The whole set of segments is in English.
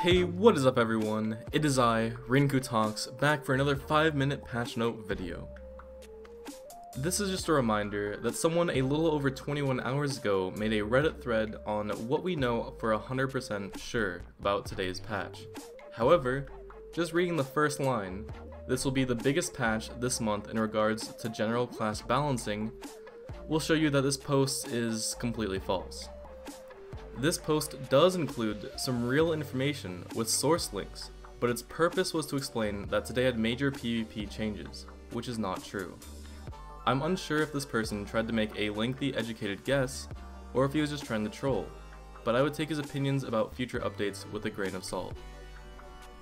Hey, what is up everyone? It is I, RinkuTalks, back for another 5-minute patch note video. This is just a reminder that someone a little over 21 hours ago made a Reddit thread on what we know for 100% sure about today's patch. However, just reading the first line, this will be the biggest patch this month in regards to general class balancing, will show you that this post is completely false. This post does include some real information with source links, but its purpose was to explain that today had major PvP changes, which is not true. I'm unsure if this person tried to make a lengthy educated guess, or if he was just trying to troll, but I would take his opinions about future updates with a grain of salt.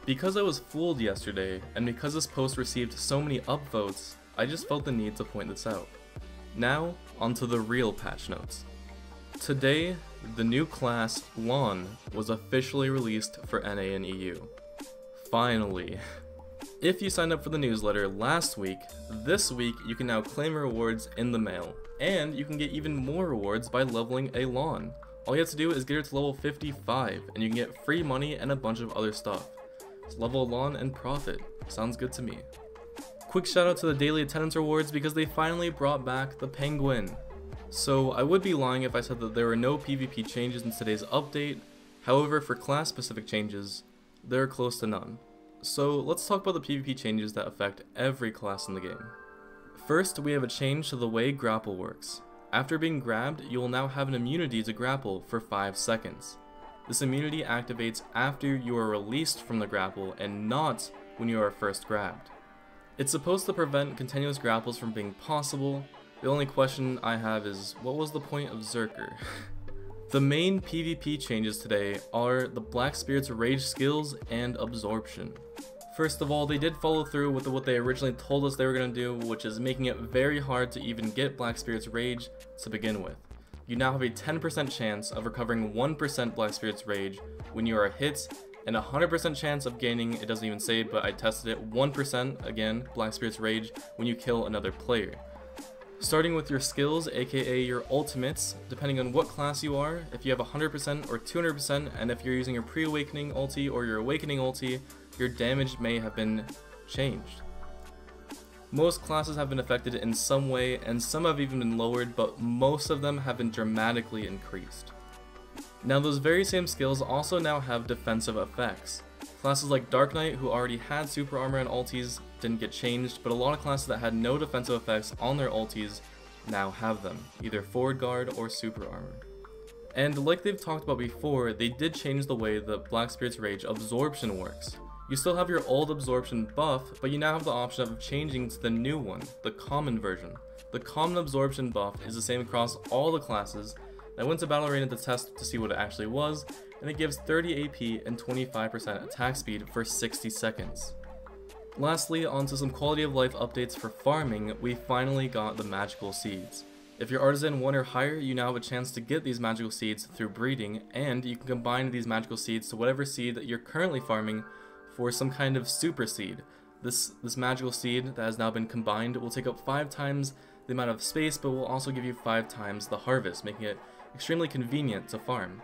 Because I was fooled yesterday, and because this post received so many upvotes, I just felt the need to point this out. Now, onto the real patch notes. Today, the new class, Lawn, was officially released for NA and EU. Finally. If you signed up for the newsletter last week, this week you can now claim rewards in the mail, and you can get even more rewards by leveling a Lawn. All you have to do is get her to level 55, and you can get free money and a bunch of other stuff. So level a Lawn and profit. Sounds good to me. Quick shout out to the daily attendance rewards because they finally brought back the Penguin. So I would be lying if I said that there were no PvP changes in today's update. However, for class specific changes, there are close to none. So let's talk about the PvP changes that affect every class in the game. First, we have a change to the way grapple works. After being grabbed, you will now have an immunity to grapple for 5 seconds. This immunity activates after you are released from the grapple and not when you are first grabbed. It's supposed to prevent continuous grapples from being possible. The only question I have is, what was the point of Zerker? The main PvP changes today are the Black Spirit's Rage skills and Absorption. First of all, they did follow through with what they originally told us they were going to do, which is making it very hard to even get Black Spirit's Rage to begin with. You now have a 10% chance of recovering 1% Black Spirit's Rage when you are hit, and a 100% chance of gaining, it doesn't even say, but I tested it, 1% again, Black Spirit's Rage when you kill another player. Starting with your skills, aka your ultimates, depending on what class you are, if you have 100% or 200%, and if you're using your pre-awakening ulti or your awakening ulti, your damage may have been changed. Most classes have been affected in some way, and some have even been lowered, but most of them have been dramatically increased. Now those very same skills also now have defensive effects. Classes like Dark Knight, who already had super armor and ultis, didn't get changed, but a lot of classes that had no defensive effects on their ultis now have them, either forward guard or super armor. And like they've talked about before, they did change the way the Black Spirit's Rage absorption works. You still have your old absorption buff, but you now have the option of changing to the new one, the common version. The common absorption buff is the same across all the classes. I went to Battle Arena to test to see what it actually was, and it gives 30 AP and 25% attack speed for 60 seconds. Lastly, onto some quality of life updates for farming, we finally got the magical seeds. If you're artisan 1 or higher, you now have a chance to get these magical seeds through breeding, and you can combine these magical seeds to whatever seed that you're currently farming for some kind of super seed. This magical seed that has now been combined will take up 5 times the amount of space, but will also give you 5 times the harvest, making it extremely convenient to farm.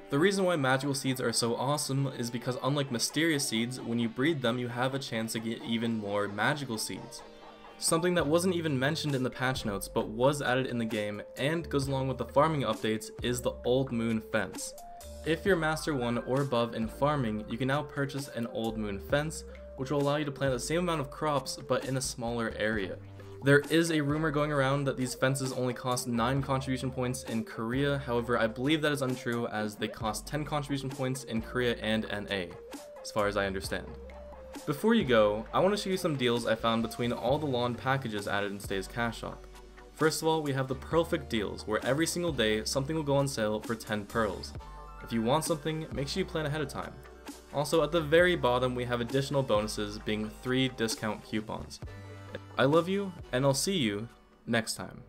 The reason why magical seeds are so awesome is because unlike mysterious seeds, when you breed them you have a chance to get even more magical seeds. Something that wasn't even mentioned in the patch notes but was added in the game and goes along with the farming updates is the Old Moon Fence. If you're Master 1 or above in farming, you can now purchase an Old Moon Fence, which will allow you to plant the same amount of crops but in a smaller area. There is a rumor going around that these fences only cost 9 contribution points in Korea, however I believe that is untrue as they cost 10 contribution points in Korea and NA, as far as I understand. Before you go, I want to show you some deals I found between all the lawn packages added in today's cash shop. First of all, we have the perfect deals, where every single day something will go on sale for 10 pearls. If you want something, make sure you plan ahead of time. Also, at the very bottom we have additional bonuses, being 3 discount coupons. I love you, and I'll see you next time.